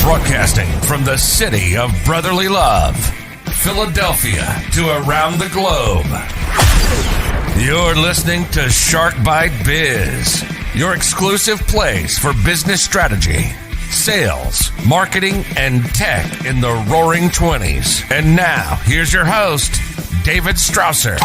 Broadcasting from the city of brotherly love, Philadelphia to around the globe. You're listening to Shark Bite Biz, your exclusive place for business strategy, sales, marketing, and tech in the roaring 20s. And now, here's your host, David Strausser.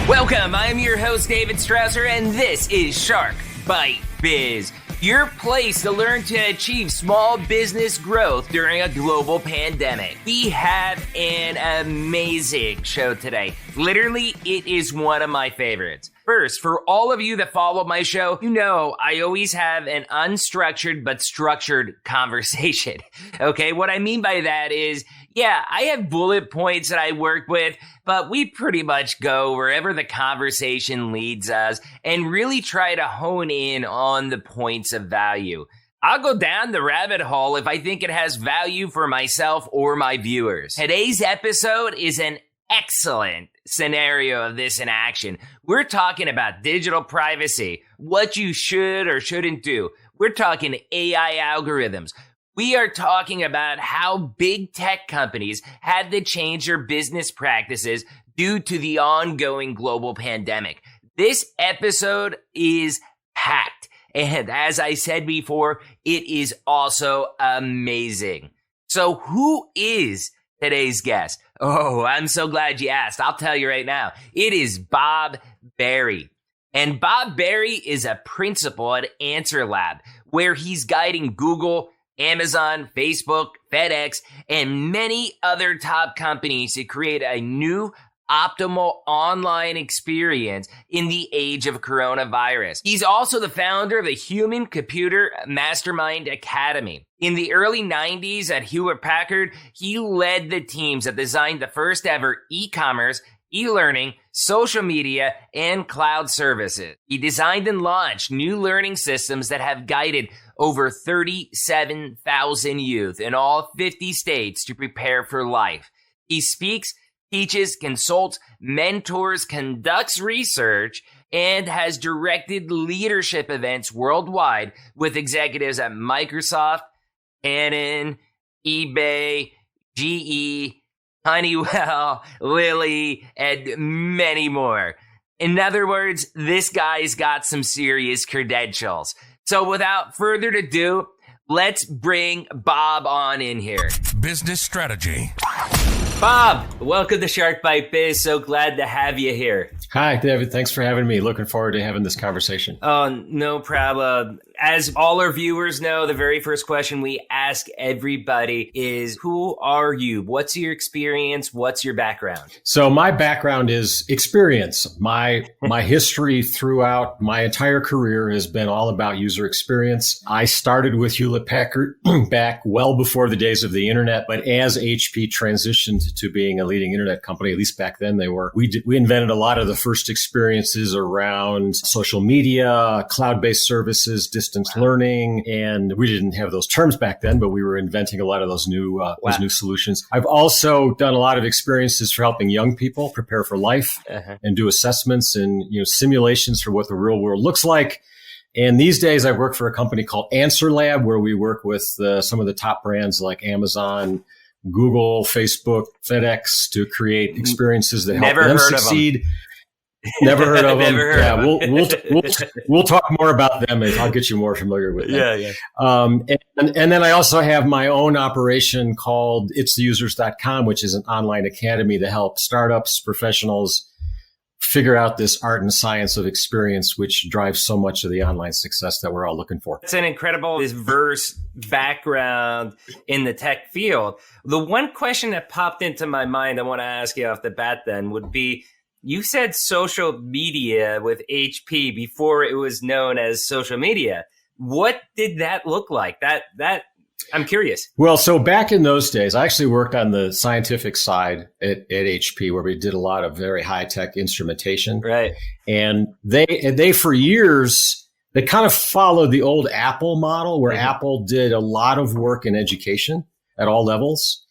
Welcome, I'm your host, David Strausser, and this is Shark Bite Biz, your place to learn to achieve small business growth during a global pandemic. We have an amazing show today. Literally, it is one of my favorites. First, for all of you that follow my show, you know I always have an unstructured but structured conversation. Okay, what I mean by that is, yeah, I have bullet points that I work with, but we pretty much go wherever the conversation leads us and really try to hone in on the points of value. I'll go down the rabbit hole if I think it has value for myself or my viewers. Today's episode is an excellent scenario of this in action. We're talking about digital privacy, what you should or shouldn't do. We're talking AI algorithms. We are talking about how big tech companies had to change their business practices due to the ongoing global pandemic. This episode is packed. And as I said before, it is also amazing. So who is today's guest? Oh, I'm so glad you asked. I'll tell you right now. It is Bob Berry. And Bob Berry is a principal at Answer Lab, where he's guiding Google, Amazon, Facebook, FedEx, and many other top companies to create a new optimal online experience in the age of coronavirus. He's also the founder of the Human Computer Mastermind Academy. In the early 90s at Hewlett-Packard, he led the teams that designed the first ever e-commerce, e-learning, social media, and cloud services. He designed and launched new learning systems that have guided over 37,000 youth in all 50 states to prepare for life. He speaks, teaches, consults, mentors, conducts research, and has directed leadership events worldwide with executives at Microsoft, Canon, eBay, GE, Honeywell, Lilly, and many more. In other words, this guy's got some serious credentials. So without further ado, let's bring Bob on in here. Business strategy. Bob, welcome to Shark Bite Biz. So glad to have you here. Hi, David. Thanks for having me. Looking forward to having this conversation. Oh, no problem. As all our viewers know, the very first question we ask everybody is, who are you? What's your experience? What's your background? So my background is experience. My history throughout my entire career has been all about user experience. I started with Hewlett-Packard back well before the days of the internet, but as HP transitioned to being a leading internet company, at least back then they were, we invented a lot of the first experiences around social media, cloud-based services, distance learning, and we didn't have those terms back then, but we were inventing a lot of those new solutions. I've also done a lot of experiences for helping young people prepare for life and do assessments and simulations for what the real world looks like. And these days, I work for a company called Answer Lab, where we work with some of the top brands like Amazon, Google, Facebook, FedEx to create experiences that help them succeed. Never heard of them. We'll talk more about them. I'll get you more familiar with them. Yeah. And then I also have my own operation called itstheusers.com, which is an online academy to help startups, professionals figure out this art and science of experience, which drives so much of the online success that we're all looking for. It's an incredible diverse background in the tech field. The one question that popped into my mind I want to ask you off the bat then would be, you said social media with HP before it was known as social media. What did that look like? That I'm curious. Well, so back in those days, I actually worked on the scientific side at HP, where we did a lot of very high-tech instrumentation. Right. And they for years, they kind of followed the old Apple model, where Apple did a lot of work in education at all levels.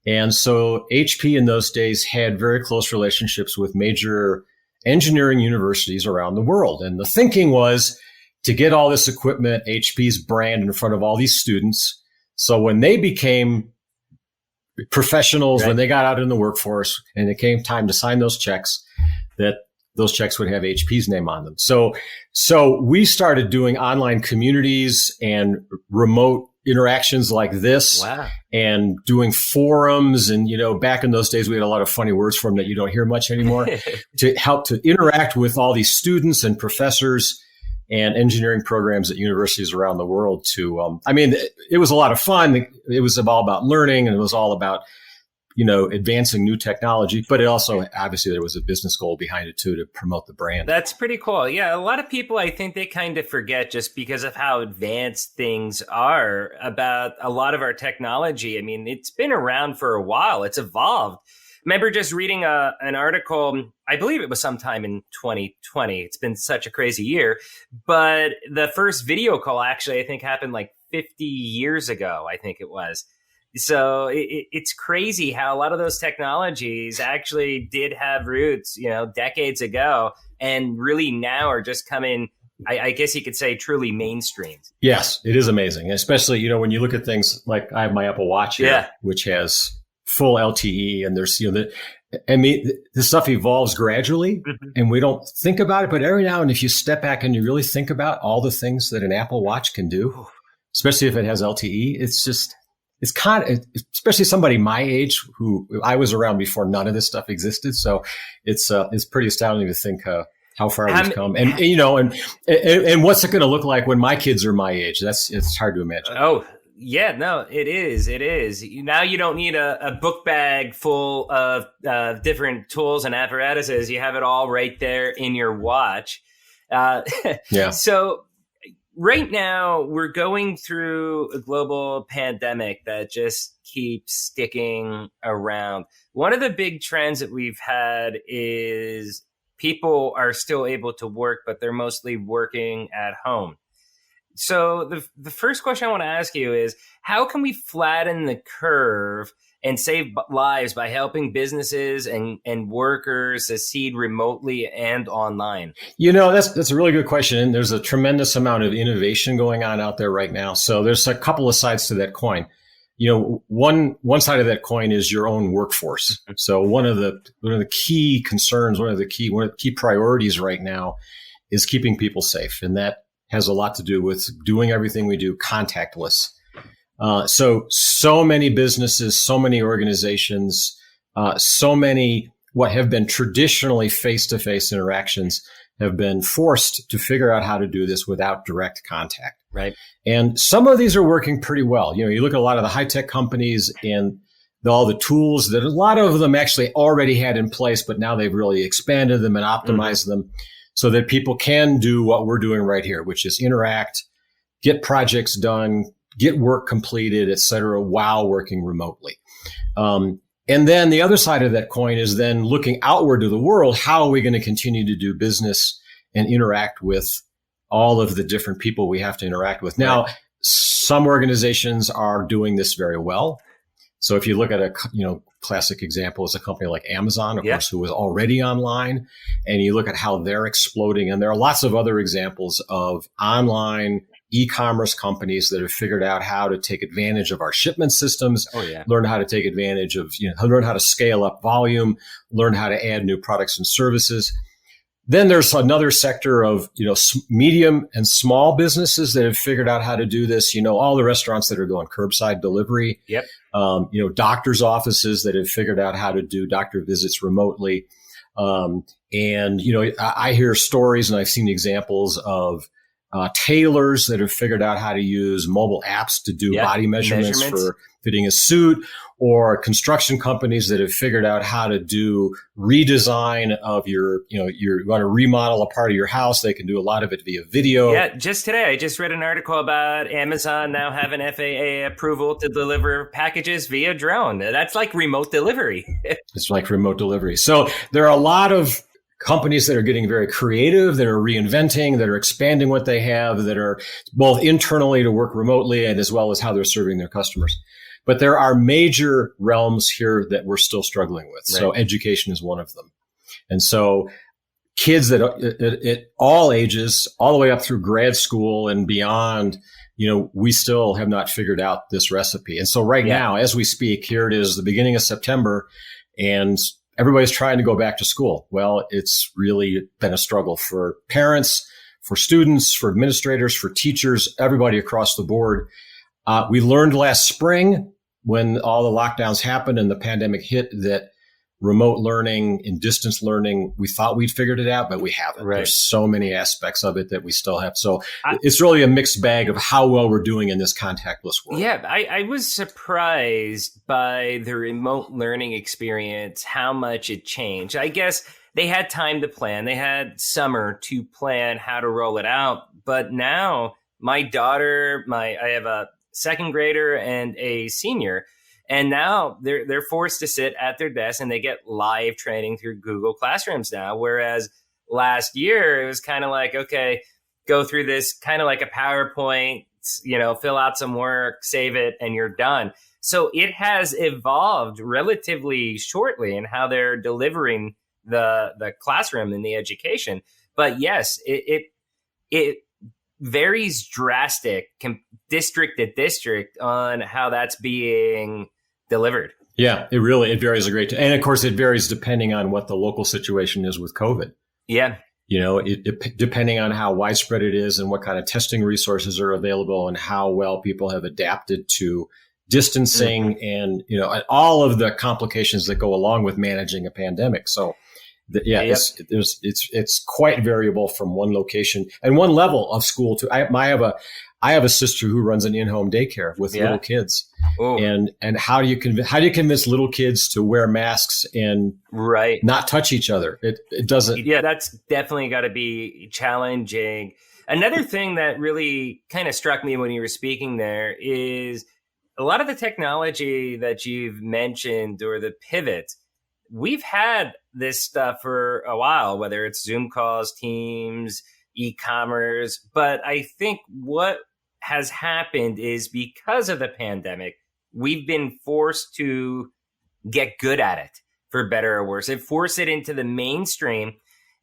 And so HP in those days had very close relationships with major engineering universities around the world. And the thinking was to get all this equipment, HP's brand, in front of all these students, So when they became professionals, when they got out in the workforce and it came time to sign those checks, that those checks would have HP's name on them. So we started doing online communities and remote interactions like this. Wow. And doing forums. And, back in those days, we had a lot of funny words for them that you don't hear much anymore to help to interact with all these students and professors and engineering programs at universities around the world it was a lot of fun. It was all about learning, and it was all about, advancing new technology, but it also, obviously, there was a business goal behind it too, to promote the brand. That's pretty cool. Yeah. A lot of people, I think they kind of forget, just because of how advanced things are, about a lot of our technology. I mean, it's been around for a while. It's evolved. Remember just reading an article, I believe it was sometime in 2020. It's been such a crazy year, but the first video call actually, I think, happened like 50 years ago, I think it was. So it's crazy how a lot of those technologies actually did have roots, decades ago, and really now are just coming, I guess you could say, truly mainstream. Yes, it is amazing. Especially, when you look at things like I have my Apple Watch here, which has full LTE, and there's, this stuff evolves gradually and we don't think about it. But every now and then, if you step back and you really think about all the things that an Apple Watch can do, especially if it has LTE, it's kind of, especially somebody my age, who I was around before none of this stuff existed. So it's pretty astounding to think how far we've come, and what's it going to look like when my kids are my age? It's hard to imagine. Oh yeah, no, it is. It is. Now you don't need a book bag full of different tools and apparatuses. You have it all right there in your watch. Yeah. So. Right now, we're going through a global pandemic that just keeps sticking around. One of the big trends that we've had is people are still able to work, but they're mostly working at home. So the first question I want to ask you is, how can we flatten the curve and save lives by helping businesses and workers succeed remotely and online? That's a really good question. And there's a tremendous amount of innovation going on out there right now. So there's a couple of sides to that coin. One side of that coin is your own workforce. So one of the key concerns, one of the key priorities right now is keeping people safe. And that has a lot to do with doing everything we do contactless. So many businesses, so many organizations, so many what have been traditionally face-to-face interactions have been forced to figure out how to do this without direct contact. Right. And some of these are working pretty well. You look at a lot of the high-tech companies and all the tools that a lot of them actually already had in place, but now they've really expanded them and optimized them so that people can do what we're doing right here, which is interact, get projects done, get work completed, et cetera, while working remotely. And then the other side of that coin is then looking outward to the world. How are we going to continue to do business and interact with all of the different people we have to interact with? Now, some organizations are doing this very well. So if you look at a classic example is a company like Amazon, of course, who was already online, and you look at how they're exploding. And there are lots of other examples of online e-commerce companies that have figured out how to take advantage of our shipment systems, learn how to take advantage of, learn how to scale up volume, learn how to add new products and services. Then there's another sector of, medium and small businesses that have figured out how to do this. All the restaurants that are going curbside delivery, doctors' offices that have figured out how to do doctor visits remotely. I hear stories and I've seen examples of tailors that have figured out how to use mobile apps to do body measurements for fitting a suit, or construction companies that have figured out how to do redesign of you want to remodel a part of your house. They can do a lot of it via video. Yeah, just today, I just read an article about Amazon now having FAA approval to deliver packages via drone. That's like remote delivery. It's like remote delivery. So there are a lot of companies that are getting very creative, that are reinventing, that are expanding what they have, that are both internally to work remotely and as well as how they're serving their customers. But there are major realms here that we're still struggling with. Right. So education is one of them. And so kids that at all ages, all the way up through grad school and beyond, we still have not figured out this recipe. And so right now, as we speak, here it is the beginning of September, and everybody's trying to go back to school. Well, it's really been a struggle for parents, for students, for administrators, for teachers, everybody across the board. We learned last spring when all the lockdowns happened and the pandemic hit that remote learning and distance learning, we thought we'd figured it out, but we haven't. Right. There's so many aspects of it that we still have. So it's really a mixed bag of how well we're doing in this contactless world. Yeah, I was surprised by the remote learning experience, how much it changed. I guess they had time to plan. They had summer to plan how to roll it out. But now my daughter, I have a second grader and a senior, and now they're forced to sit at their desk and they get live training through Google Classrooms now. Whereas last year it was kind of like, okay, go through this kind of like a PowerPoint, fill out some work, save it, and you're done. So it has evolved relatively shortly in how they're delivering the classroom and the education. But yes, it varies drastic district to district on how that's being delivered. Yeah, it varies a great deal. And of course, it varies depending on what the local situation is with COVID. Yeah. Depending on how widespread it is and what kind of testing resources are available and how well people have adapted to distancing and all of the complications that go along with managing a pandemic. So it's quite variable from one location and one level of school to. I have a sister who runs an in-home daycare with little kids. Ooh. And how do you convince little kids to wear masks and not touch each other? It doesn't. Yeah, that's definitely got to be challenging. Another thing that really kind of struck me when you were speaking there is a lot of the technology that you've mentioned or the pivot. We've had this stuff for a while, whether it's Zoom calls, Teams, e-commerce. But I think what has happened is because of the pandemic, we've been forced to get good at it, for better or worse. It forced it into the mainstream.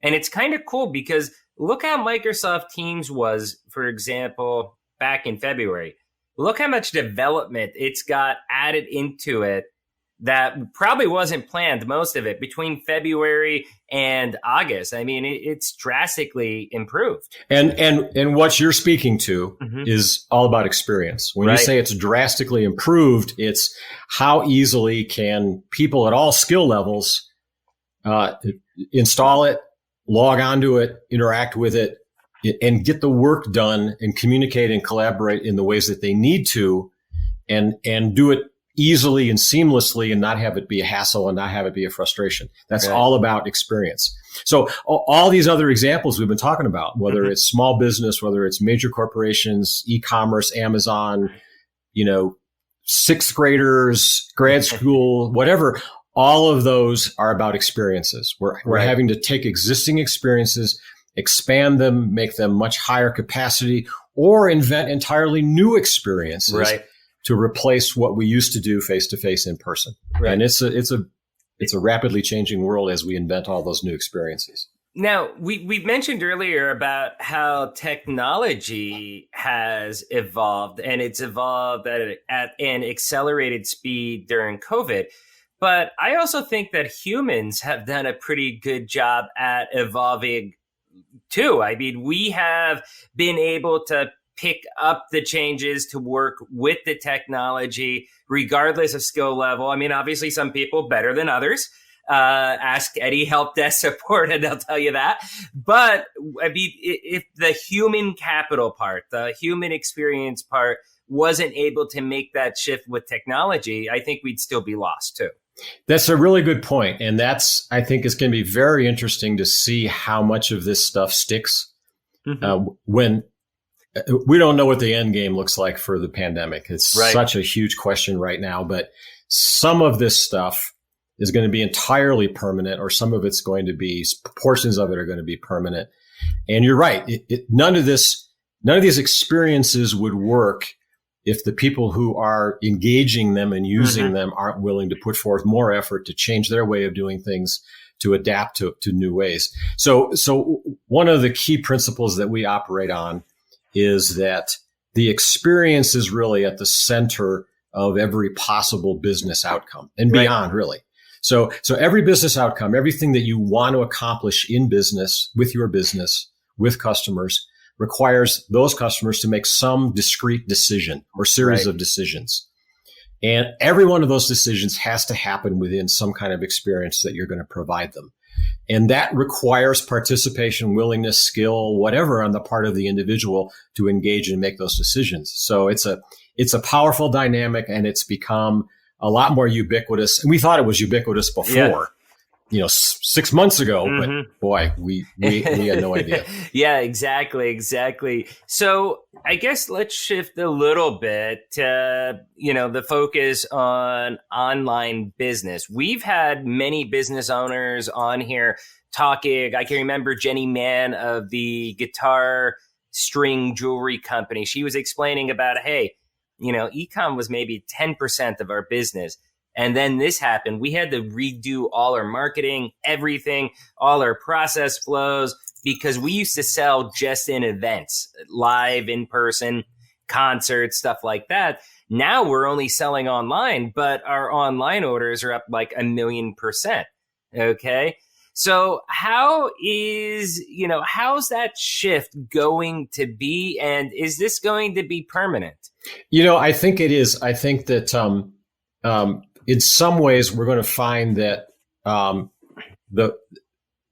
And it's kind of cool because look how Microsoft Teams was, for example, back in February. Look how much development it's got added into it that probably wasn't planned, most of it, between February and August. I mean, it's drastically improved. And what you're speaking to is all about experience. When you say it's drastically improved, it's how easily can people at all skill levels install it, log onto it, interact with it, and get the work done and communicate and collaborate in the ways that they need to and do it easily and seamlessly and not have it be a hassle and not have it be a frustration. That's all about experience. So all these other examples we've been talking about, whether it's small business, whether it's major corporations, e-commerce, Amazon, sixth graders, grad school, whatever, all of those are about experiences. We're having to take existing experiences, expand them, make them much higher capacity, or invent entirely new experiences to replace what we used to do face to face in person. Right. And it's a rapidly changing world as we invent all those new experiences. Now, we mentioned earlier about how technology has evolved, and it's evolved at an accelerated speed during COVID. But I also think that humans have done a pretty good job at evolving too. I mean, we have been able to pick up the changes to work with the technology, regardless of skill level. I mean, obviously some people better than others. Ask any help desk support and they'll tell you that. But I mean, if the human capital part, the human experience part wasn't able to make that shift with technology, I think we'd still be lost too. That's a really good point. And I think it's going to be very interesting to see how much of this stuff sticks when we don't know what the end game looks like for the pandemic. It's such a huge question right now, but some of this stuff is going to be entirely permanent, or some of it's going to be, portions of it are going to be permanent. And you're right. None of these experiences would work if the people who are engaging them and using them aren't willing to put forth more effort to change their way of doing things, to adapt to new ways. So one of the key principles that we operate on is that the experience is really at the center of every possible business outcome and beyond, really. So every business outcome, everything that you want to accomplish in business, with your business, with customers, requires those customers to make some discrete decision or series of decisions. And every one of those decisions has to happen within some kind of experience that you're going to provide them. And that requires participation, willingness, skill, whatever on the part of the individual to engage and make those decisions. So it's a powerful dynamic, and it's become a lot more ubiquitous. And we thought it was ubiquitous before, 6 months ago, but boy, we had no idea. Yeah, exactly. So I guess let's shift a little bit to, the focus on online business. We've had many business owners on here talking. I can remember Jenny Mann of the guitar string jewelry company. She was explaining about, hey, e-com was maybe 10% of our business. And then this happened. We had to redo all our marketing, everything, all our process flows, because we used to sell just in events, live, in person, concerts, stuff like that. Now we're only selling online, but our online orders are up like 1,000,000%. Okay. So how's that shift going to be? And is this going to be permanent? I think it is. I think that, in some ways, we're going to find that we're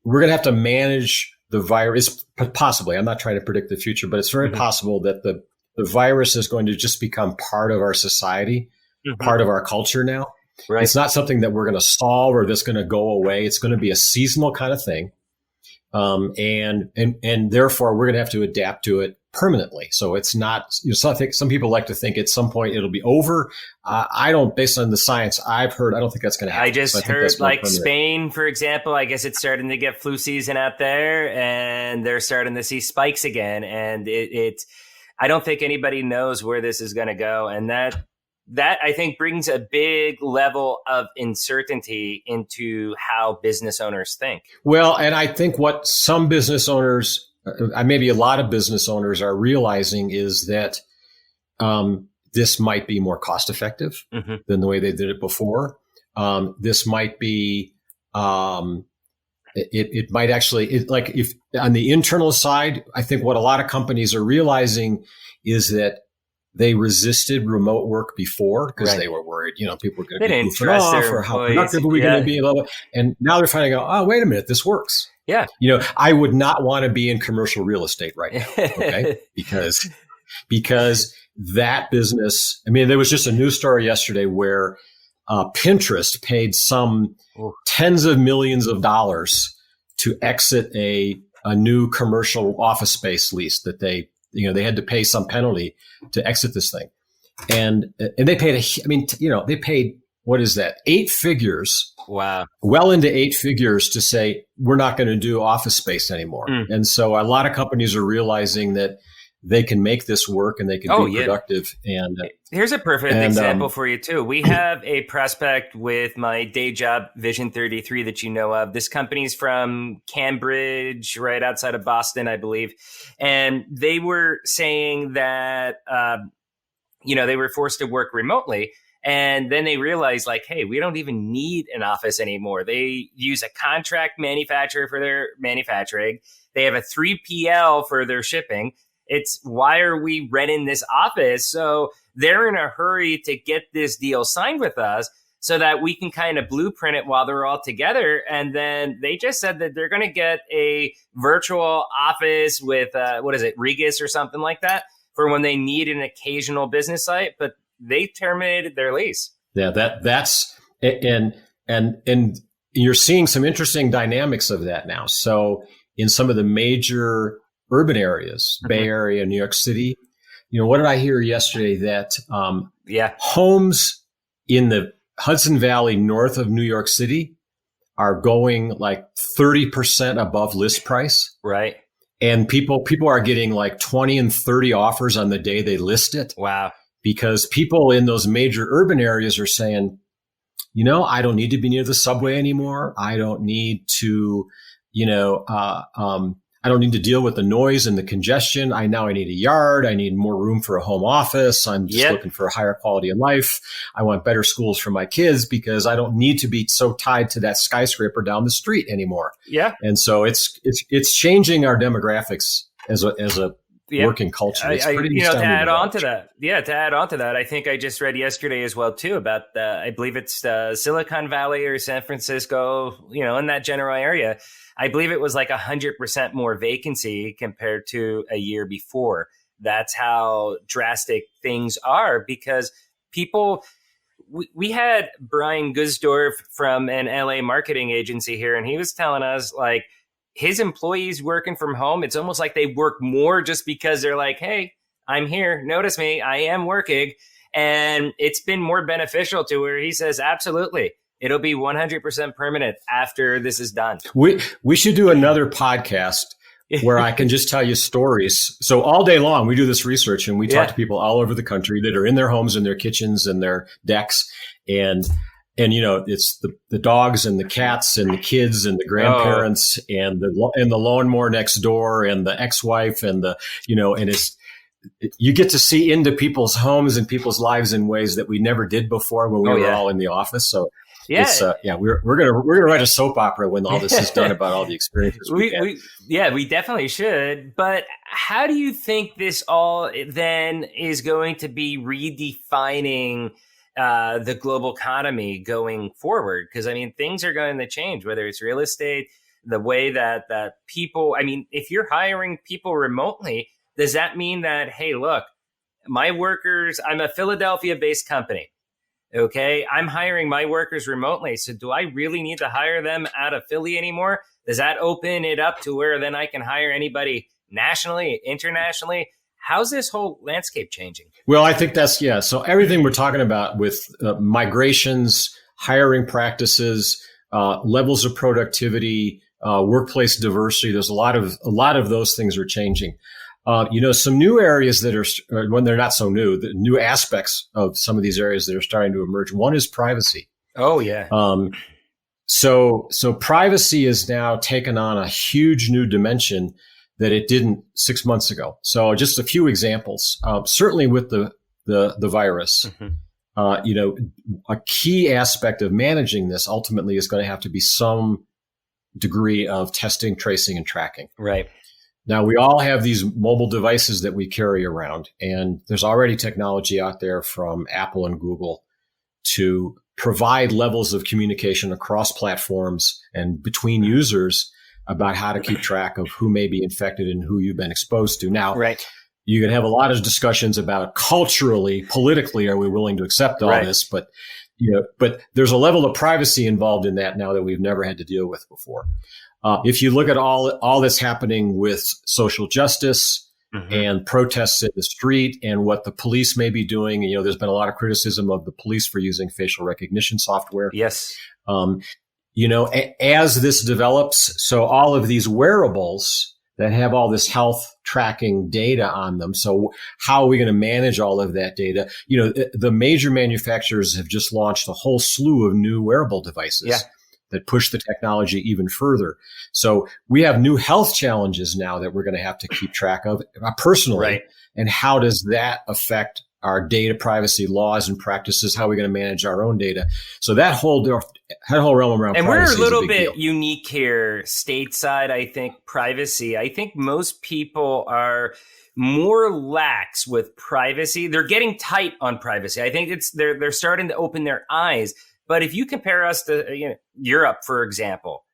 going to have to manage the virus. Possibly, I'm not trying to predict the future, but it's very possible that the virus is going to just become part of our society, part of our culture now. Right. It's not something that we're going to solve or that's going to go away. It's going to be a seasonal kind of thing, and therefore we're going to have to adapt to it permanently. So it's not, some people like to think at some point it'll be over. I don't, based on the science I've heard, I don't think that's going to happen. I just heard like Spain, for example, I guess it's starting to get flu season out there and they're starting to see spikes again. And I don't think anybody knows where this is going to go. And that I think brings a big level of uncertainty into how business owners think. Well, and I think what some business owners, maybe a lot of business owners are realizing is that this might be more cost effective than the way they did it before. This might be, it might actually, like if on the internal side, I think what a lot of companies are realizing is that they resisted remote work before because they were worried, people were going to be goofing off or how productive are we going to be, blah, blah. And now they're finding out, oh, wait a minute, this works. Yeah. I would not want to be in commercial real estate right now, okay? because that business, there was just a news story yesterday where Pinterest paid some tens of millions of dollars to exit a new commercial office space lease that they had to pay some penalty to exit this thing. And they paid they paid, what is that? 8 figures. Wow. Well into 8 figures to say, we're not going to do office space anymore. And so a lot of companies are realizing that they can make this work and they can be productive. And here's a perfect example for you too. We have a prospect with my day job, Vision 33, that you know of. This company's from Cambridge, right outside of Boston, I believe. And they were saying that, they were forced to work remotely. And then they realized, like, hey, we don't even need an office anymore. They use a contract manufacturer for their manufacturing. They have a 3PL for their shipping. It's why are we renting this office? So they're in a hurry to get this deal signed with us so that we can kind of blueprint it while they're all together. And then they just said that they're going to get a virtual office with, Regus or something like that for when they need an occasional business site. But they terminated their lease. Yeah, that's and you're seeing some interesting dynamics of that now. So in some of the major urban areas, Bay Area, New York City, what did I hear yesterday? That homes in the Hudson Valley north of New York City are going like 30% above list price. Right. And people are getting like 20 and 30 offers on the day they list it. Wow. Because people in those major urban areas are saying, I don't need to be near the subway anymore. I don't need to, I I don't need to deal with the noise and the congestion. I need a yard. I need more room for a home office. I'm just looking for a higher quality of life. I want better schools for my kids because I don't need to be so tied to that skyscraper down the street anymore. Yeah. And so it's changing our demographics as a working culture. It's pretty to add on to that, I think I just read yesterday as well too about I believe it's Silicon Valley or San Francisco, in that general area. I believe it was like 100% more vacancy compared to a year before. That's how drastic things are because people. We had Brian Gusdorf from an LA marketing agency here, and he was telling us like his employees working from home. It's almost like they work more just because they're like, hey, I'm here. Notice me. I am working. And it's been more beneficial to where he says, absolutely. It'll be 100% permanent after this is done. We should do another podcast where I can just tell you stories. So all day long, we do this research and we talk to people all over the country that are in their homes and their kitchens and their decks. And it's the dogs and the cats and the kids and the grandparents and the lawnmower next door and the ex-wife and you get to see into people's homes and people's lives in ways that we never did before when we were all in the office. So we're gonna write a soap opera when all this is done about all the experiences we definitely should. But how do you think this all then is going to be redefining the global economy going forward? Because things are going to change, whether it's real estate, the way that people. If you're hiring people remotely, does that mean that, hey, look, my workers? I'm a Philadelphia-based company. Okay, I'm hiring my workers remotely. So do I really need to hire them out of Philly anymore? Does that open it up to where then I can hire anybody nationally, internationally? How's this whole landscape changing? Well, I think so everything we're talking about with migrations, hiring practices, levels of productivity, workplace diversity, there's a lot of those things are changing. Some new areas that are, when they're not so new, the new aspects of some of these areas that are starting to emerge. One is privacy. Oh, yeah. So privacy is now taken on a huge new dimension that it didn't 6 months ago. So just a few examples. Certainly with the virus, a key aspect of managing this ultimately is going to have to be some degree of testing, tracing, and tracking. Right. Now, we all have these mobile devices that we carry around, and there's already technology out there from Apple and Google to provide levels of communication across platforms and between users about how to keep track of who may be infected and who you've been exposed to. Now, you can have a lot of discussions about culturally, politically, are we willing to accept all this? But there's a level of privacy involved in that now that we've never had to deal with before. If you look at all that's happening with social justice and protests in the street and what the police may be doing, there's been a lot of criticism of the police for using facial recognition software. Yes. As this develops, so all of these wearables that have all this health tracking data on them. So how are we going to manage all of that data? The major manufacturers have just launched a whole slew of new wearable devices that push the technology even further. So we have new health challenges now that we're going to have to keep track of personally. Right. And how does that affect our data privacy laws and practices? How are we going to manage our own data? So that whole realm around and privacy we're a little bit deal. Unique here stateside. I think privacy. I think most people are more lax with privacy. They're getting tight on privacy. I think they're starting to open their eyes. But if you compare us to Europe, for example,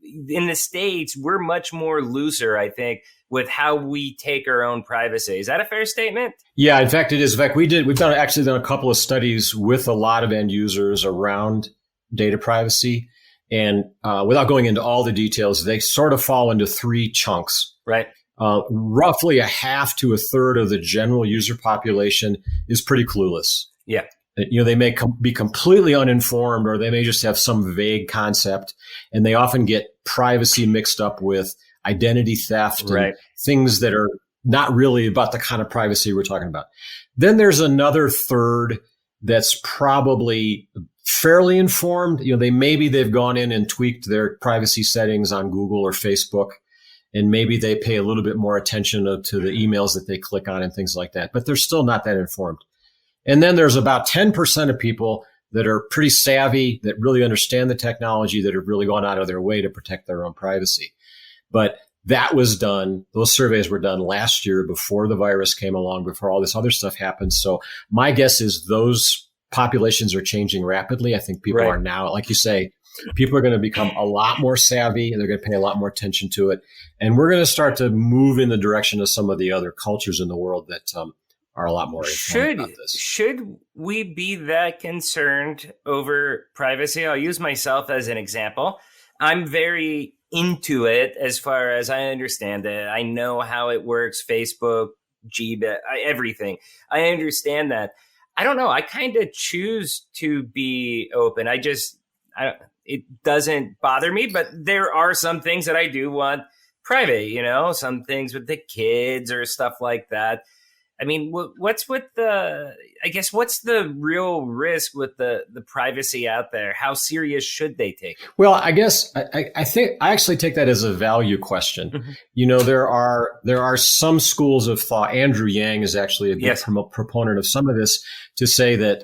in the States, we're much more looser, I think, with how we take our own privacy. Is that a fair statement? Yeah, in fact, it is. In fact, we've done a couple of studies with a lot of end users around data privacy. And without going into all the details, they sort of fall into three chunks. Right. Roughly a half to a third of the general user population is pretty clueless. Yeah. They may be completely uninformed, or they may just have some vague concept, and they often get privacy mixed up with identity theft and things that are not really about the kind of privacy we're talking about. Then there's another third that's probably fairly informed. They've gone in and tweaked their privacy settings on Google or Facebook, and maybe they pay a little bit more attention to the emails that they click on and things like that, but they're still not that informed. And then there's about 10% of people that are pretty savvy, that really understand the technology, that have really gone out of their way to protect their own privacy. But that was done, those surveys were done last year before the virus came along, before all this other stuff happened. So my guess is those populations are changing rapidly. I think people are now, like you say, people are going to become a lot more savvy, and they're going to pay a lot more attention to it. And we're going to start to move in the direction of some of the other cultures in the world that are a lot more informed about this. Should we be that concerned over privacy? I'll use myself as an example. I'm very into it as far as I understand it. I know how it works, Facebook, Gmail, everything. I understand that. I don't know. I kind of choose to be open. It doesn't bother me, but there are some things that I do want private, some things with the kids or stuff like that. I mean, what's the real risk with the privacy out there? How serious should they take it? Well, I guess I think I actually take that as a value question. Mm-hmm. There are some schools of thought. Andrew Yang is actually a big proponent of some of this, to say that,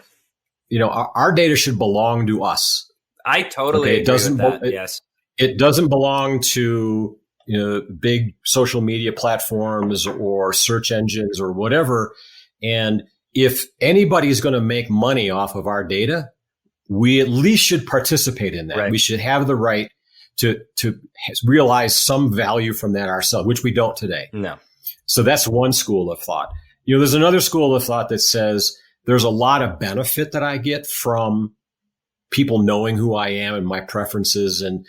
our data should belong to us. I totally agree with that. Yes. It doesn't belong to big social media platforms or search engines or whatever. And if anybody is going to make money off of our data, we at least should participate in that. Right. We should have the right to realize some value from that ourselves, which we don't today. No. So that's one school of thought. There's another school of thought that says there's a lot of benefit that I get from people knowing who I am and my preferences and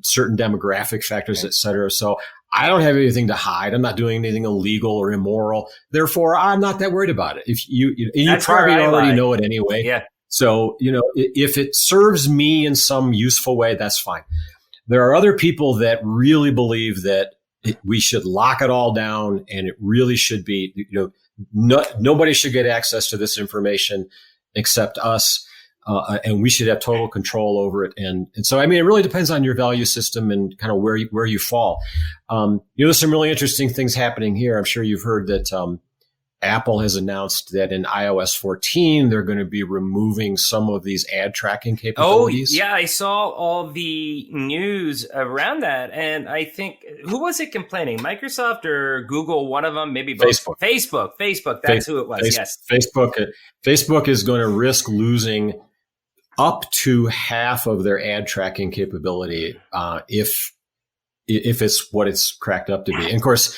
certain demographic factors, et cetera. So I don't have anything to hide. I'm not doing anything illegal or immoral. Therefore, I'm not that worried about it. If you probably already know it anyway. Yeah. So, if it serves me in some useful way, that's fine. There are other people that really believe that we should lock it all down, and it really should be, nobody should get access to this information except us. And we should have total control over it. And so, it really depends on your value system and kind of where you fall. There's some really interesting things happening here. I'm sure you've heard that Apple has announced that in iOS 14, they're going to be removing some of these ad tracking capabilities. Oh, yeah. I saw all the news around that. And I think, who was it complaining? Microsoft or Google? One of them, maybe both. Facebook. That's who it was. Yes. Facebook is going to risk losing up to half of their ad tracking capability if it's what it's cracked up to be. And of course,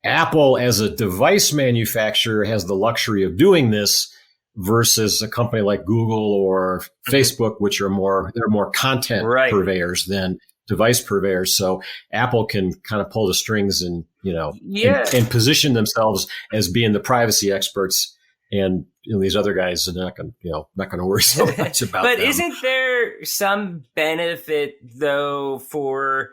Apple as a device manufacturer has the luxury of doing this versus a company like Google or Facebook, which are more content purveyors than device purveyors. So Apple can kind of pull the strings and and position themselves as being the privacy experts. And these other guys are not going to worry so much about but them. Isn't there some benefit though for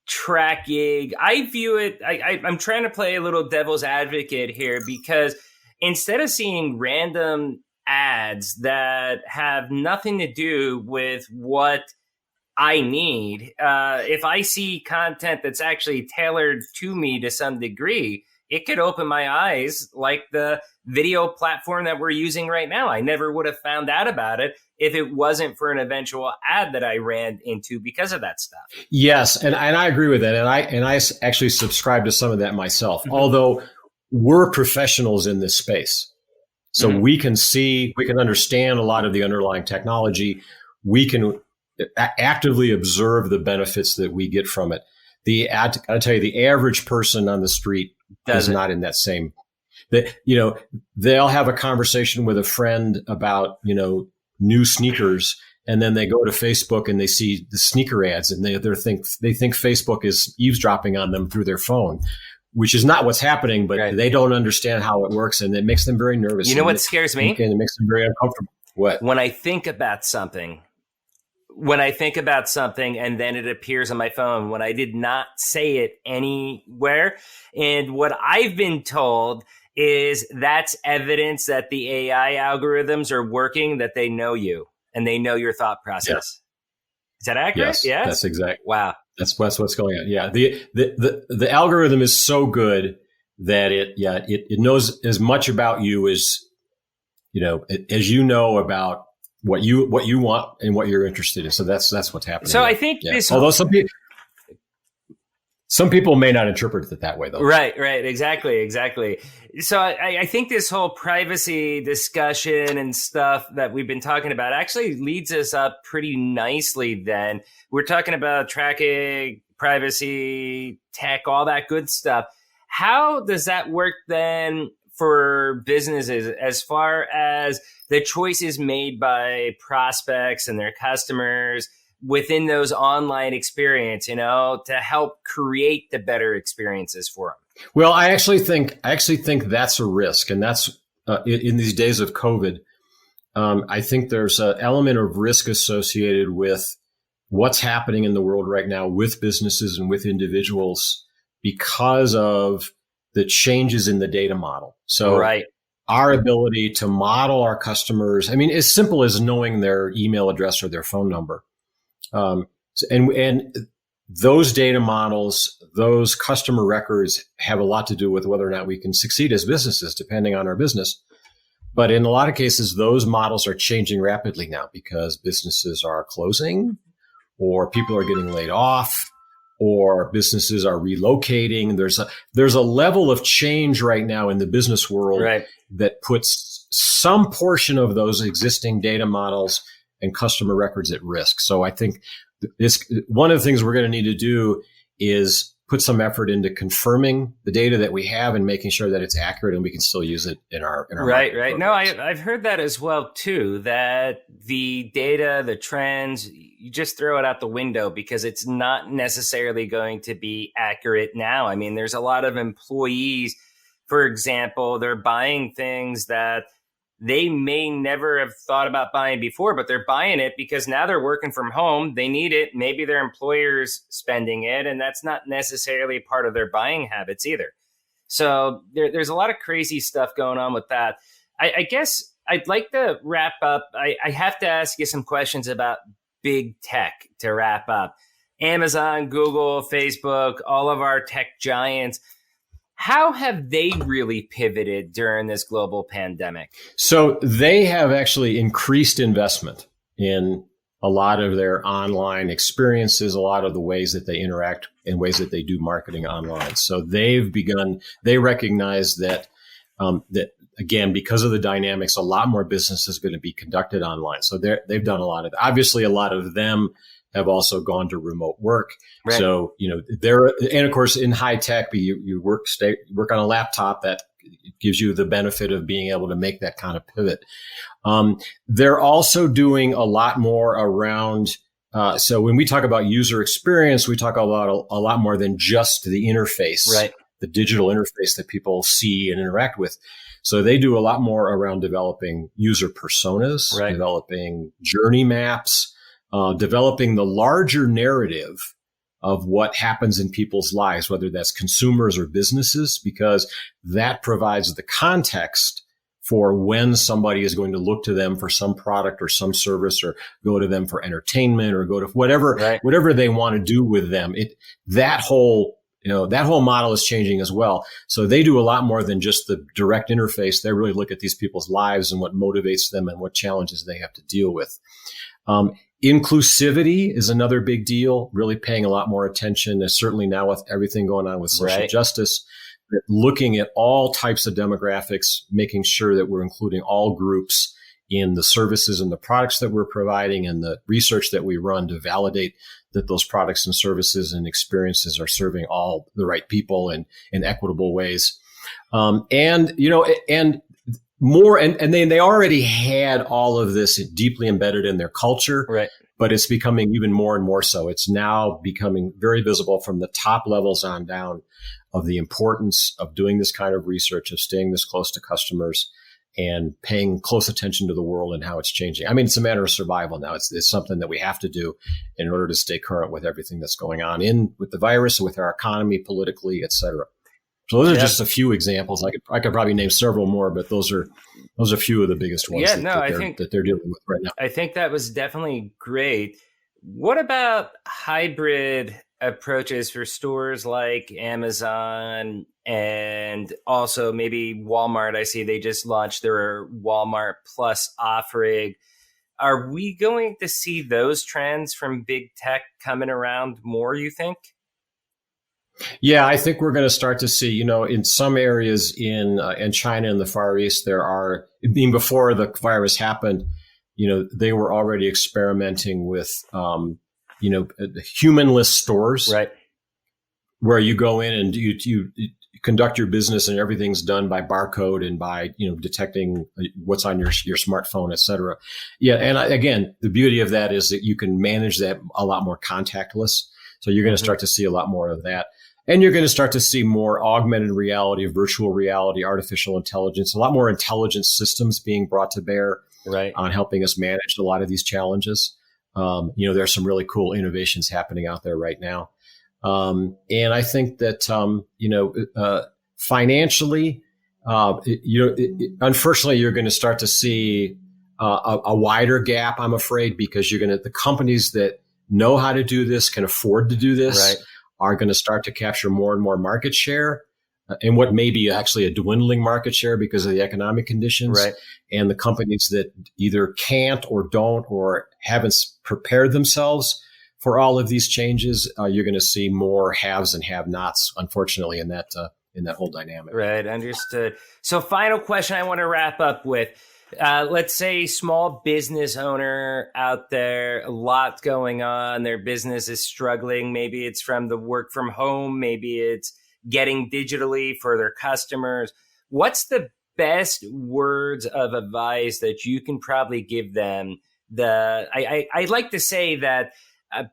tracking? I view it. I'm trying to play a little devil's advocate here, because instead of seeing random ads that have nothing to do with what I need, if I see content that's actually tailored to me to some degree, it could open my eyes, like the video platform that we're using right now. I never would have found out about it if it wasn't for an eventual ad that I ran into because of that stuff. Yes, and I agree with that. And I actually subscribe to some of that myself, although we're professionals in this space. So we can understand a lot of the underlying technology. We can actively observe the benefits that we get from it. I'll tell you, the average person on the street is not in that same. They'll have a conversation with a friend about new sneakers, and then they go to Facebook and they see the sneaker ads, and they think Facebook is eavesdropping on them through their phone, which is not what's happening. But they don't understand how it works, and it makes them very nervous. You know what scares me? And it makes them very uncomfortable. What? When I think about something and then it appears on my phone when I did not say it anywhere. And what I've been told is that's evidence that the AI algorithms are working, that they know you and they know your thought process. Yes. Is that accurate? Yes, that's exact. Wow. That's what's going on. Yeah. The algorithm is so good that it knows as much about you as, as about what you want and what you're interested in. So that's what's happening. So I think this, although some people may not interpret it that way, though. Right. Exactly. So I think this whole privacy discussion and stuff that we've been talking about actually leads us up pretty nicely then. We're talking about tracking, privacy, tech, all that good stuff. How does that work then for businesses as far as the choices made by prospects and their customers within those online experience, to help create the better experiences for them? Well, I actually think that's a risk, and that's in these days of COVID. I think there's an element of risk associated with what's happening in the world right now with businesses and with individuals because of the changes in the data model. So our ability to model our customers, as simple as knowing their email address or their phone number. And those data models, those customer records have a lot to do with whether or not we can succeed as businesses, depending on our business. But in a lot of cases, those models are changing rapidly now because businesses are closing, or people are getting laid off, or businesses are relocating. There's a level of change right now in the business world that puts some portion of those existing data models and customer records at risk. So I think one of the things we're going to need to do is put some effort into confirming the data that we have and making sure that it's accurate and we can still use it in our right. No, I've heard that as well too, that the data, the trends, you just throw it out the window because it's not necessarily going to be accurate now. There's a lot of employees, for example, they're buying things that they may never have thought about buying before, but they're buying it because now they're working from home. They need it. Maybe their employer's spending it, and that's not necessarily part of their buying habits either. So there's a lot of crazy stuff going on with that. I guess I'd like to wrap up. I have to ask you some questions about big tech to wrap up. Amazon, Google, Facebook, all of our tech giants. How have they really pivoted during this global pandemic? So they have actually increased investment in a lot of their online experiences, a lot of the ways that they interact and ways that they do marketing online. So they recognize that, again, because of the dynamics, a lot more business is going to be conducted online. So they've done a lot of, obviously a lot of them have also gone to remote work. Right. So, and of course in high tech, you work on a laptop that gives you the benefit of being able to make that kind of pivot. They're also doing a lot more around, so when we talk about user experience, we talk about a lot more than just the interface, right? The digital interface that people see and interact with. So they do a lot more around developing user personas, right, developing journey maps, developing the larger narrative of what happens in people's lives, whether that's consumers or businesses, because that provides the context for when somebody is going to look to them for some product or some service, or go to them for entertainment, or go to whatever they want to do with them. That whole model is changing as well. So they do a lot more than just the direct interface. They really look at these people's lives and what motivates them and what challenges they have to deal with. Inclusivity is another big deal, really paying a lot more attention, certainly now with everything going on with social justice, looking at all types of demographics, making sure that we're including all groups in the services and the products that we're providing, and the research that we run to validate that those products and services and experiences are serving all the right people in equitable ways. And they already had all of this deeply embedded in their culture, right, but it's becoming even more and more so. It's now becoming very visible from the top levels on down of the importance of doing this kind of research, of staying this close to customers and paying close attention to the world and how it's changing. It's a matter of survival now. It's something that we have to do in order to stay current with everything that's going on with the virus, with our economy, politically, et cetera. So those are just a few examples. I could probably name several more, but those are a few of the biggest ones that they're dealing with right now. I think that was definitely great. What about hybrid approaches for stores like Amazon and also maybe Walmart. I see they just launched their Walmart Plus offering. Are we going to see those trends from big tech coming around more, you think? Yeah, I think we're going to start to see, in some areas in China and the Far East, there are, even before the virus happened, they were already experimenting with, humanless stores, right, where you go in and you conduct your business and everything's done by barcode and by, detecting what's on your smartphone, et cetera. Yeah. And again, the beauty of that is that you can manage that a lot more contactless. So you're going to start to see a lot more of that. And you're going to start to see more augmented reality, virtual reality, artificial intelligence, a lot more intelligence systems being brought to bear on helping us manage a lot of these challenges. There's some really cool innovations happening out there right now. And I think that, financially, unfortunately, you're going to start to see a wider gap, I'm afraid, because the companies that know how to do this, can afford to do this, are going to start to capture more and more market share, and what may be actually a dwindling market share because of the economic conditions. Right. And the companies that either can't or don't or haven't prepared themselves for all of these changes, you're going to see more haves and have-nots, unfortunately, in that whole dynamic. Right, understood. So final question I want to wrap up with. Let's say small business owner out there, a lot going on. Their business is struggling. Maybe it's from the work from home. Maybe it's getting digitally for their customers. What's the best words of advice that you can probably give them? I'd like to say that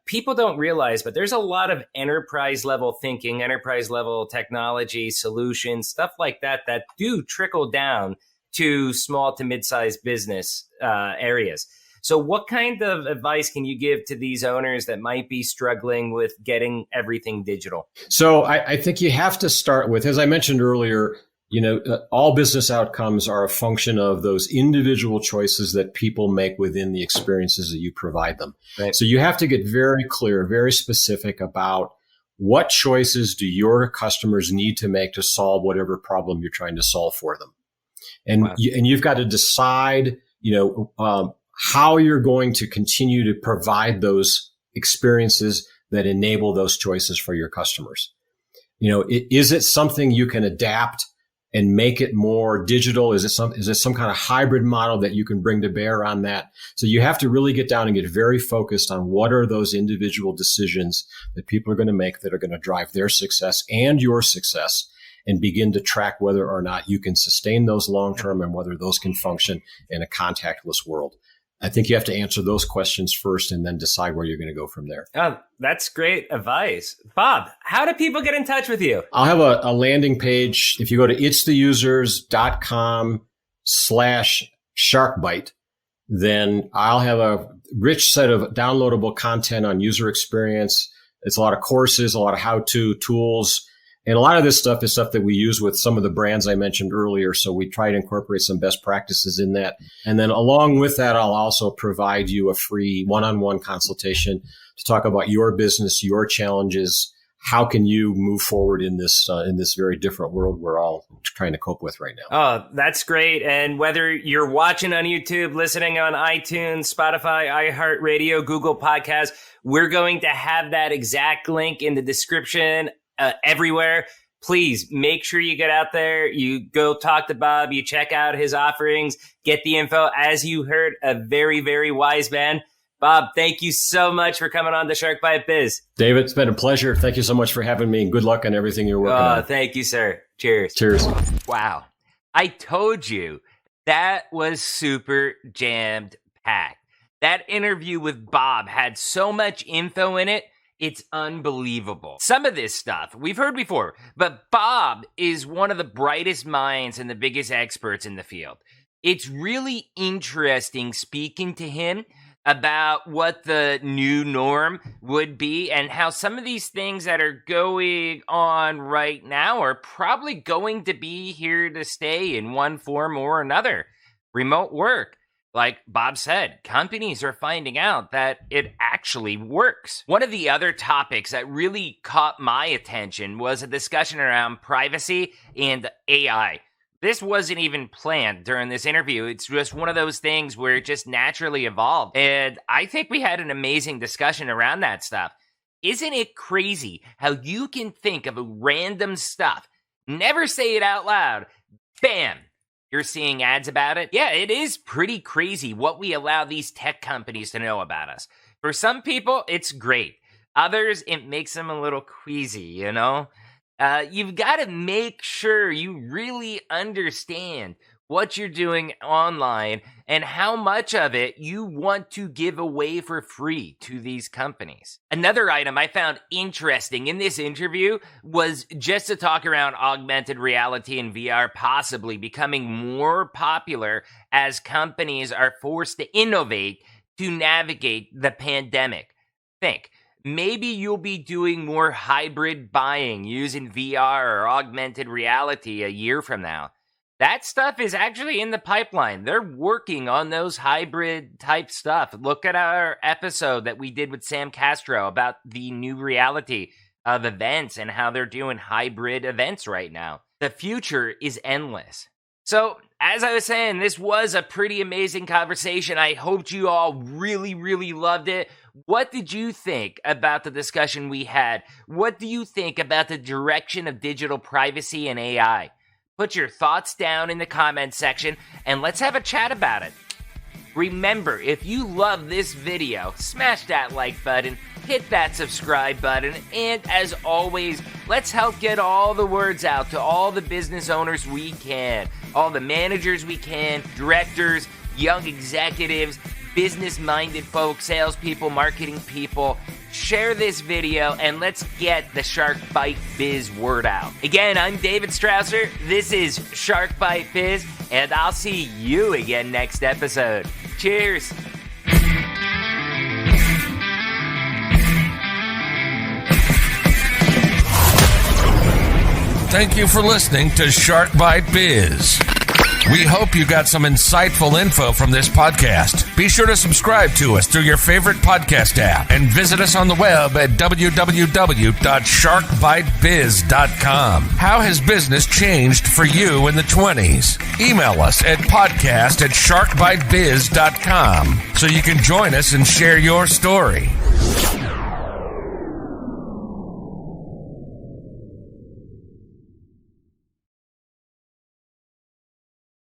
people don't realize, but there's a lot of enterprise level thinking, enterprise level technology solutions, stuff like that do trickle down to small to mid-sized business areas. So what kind of advice can you give to these owners that might be struggling with getting everything digital? So I think you have to start with, as I mentioned earlier, all business outcomes are a function of those individual choices that people make within the experiences that you provide them. Right. So you have to get very clear, very specific about what choices do your customers need to make to solve whatever problem you're trying to solve for them. And you've got to decide, how you're going to continue to provide those experiences that enable those choices for your customers. Is it something you can adapt and make it more digital? Is it some kind of hybrid model that you can bring to bear on that? So you have to really get down and get very focused on what are those individual decisions that people are going to make that are going to drive their success and your success, and begin to track whether or not you can sustain those long-term and whether those can function in a contactless world. I think you have to answer those questions first and then decide where you're going to go from there. Oh, that's great advice. Bob, how do people get in touch with you? I'll have a landing page. If you go to itstheusers.com/sharkbite, then I'll have a rich set of downloadable content on user experience. It's a lot of courses, a lot of how-to tools. And a lot of this stuff is stuff that we use with some of the brands I mentioned earlier. So we try to incorporate some best practices in that. And then along with that, I'll also provide you a free one-on-one consultation to talk about your business, your challenges. How can you move forward in this very different world we're all trying to cope with right now? Oh, that's great. And whether you're watching on YouTube, listening on iTunes, Spotify, iHeartRadio, Google Podcasts, we're going to have that exact link in the description everywhere. Please make sure you get out there. You go talk to Bob. You check out his offerings. Get the info. As you heard, a very, very wise man. Bob, thank you so much for coming on the Shark Bite Biz. David, it's been a pleasure. Thank you so much for having me, and good luck on everything you're working on. Thank you, sir. Cheers. Cheers. Wow. I told you that was super jammed packed. That interview with Bob had so much info in it. It's unbelievable. Some of this stuff we've heard before, but Bob is one of the brightest minds and the biggest experts in the field. It's really interesting speaking to him about what the new norm would be and how some of these things that are going on right now are probably going to be here to stay in one form or another. Remote work, Like Bob said, companies are finding out that it actually works. One of the other topics that really caught my attention was a discussion around privacy and AI. This wasn't even planned during this interview. It's just one of those things where it just naturally evolved. And I think we had an amazing discussion around that stuff. Isn't it crazy how you can think of random stuff, never say it out loud, bam, you're seeing ads about it? Yeah, it is pretty crazy what we allow these tech companies to know about us. For some people, it's great. Others, it makes them a little queasy, you know? You've got to make sure you really understand what you're doing online and how much of it you want to give away for free to these companies. Another item I found interesting in this interview was just to talk around augmented reality and VR possibly becoming more popular as companies are forced to innovate to navigate the pandemic. Think, maybe you'll be doing more hybrid buying using VR or augmented reality a year from now. That stuff is actually in the pipeline. They're working on those hybrid type stuff. Look at our episode that we did with Sam Castro about the new reality of events and how they're doing hybrid events right now. The future is endless. So, as I was saying, this was a pretty amazing conversation. I hoped you all really, really loved it. What did you think about the discussion we had? What do you think about the direction of digital privacy and AI? Put your thoughts down in the comments section and let's have a chat about it. Remember, if you love this video, smash that like button, hit that subscribe button, and as always, let's help get all the words out to all the business owners we can, all the managers we can, directors, young executives, business-minded folks, salespeople, marketing people. Share this video and let's get the Shark Bite Biz word out. Again, I'm David Strausser. This is Shark Bite Biz, and I'll see you again next episode. Cheers. Thank you for listening to Shark Bite Biz. We hope you got some insightful info from this podcast. Be sure to subscribe to us through your favorite podcast app and visit us on the web at www.sharkbitebiz.com. How has business changed for you in the 20s? Email us at podcast@sharkbitebiz.com so you can join us and share your story.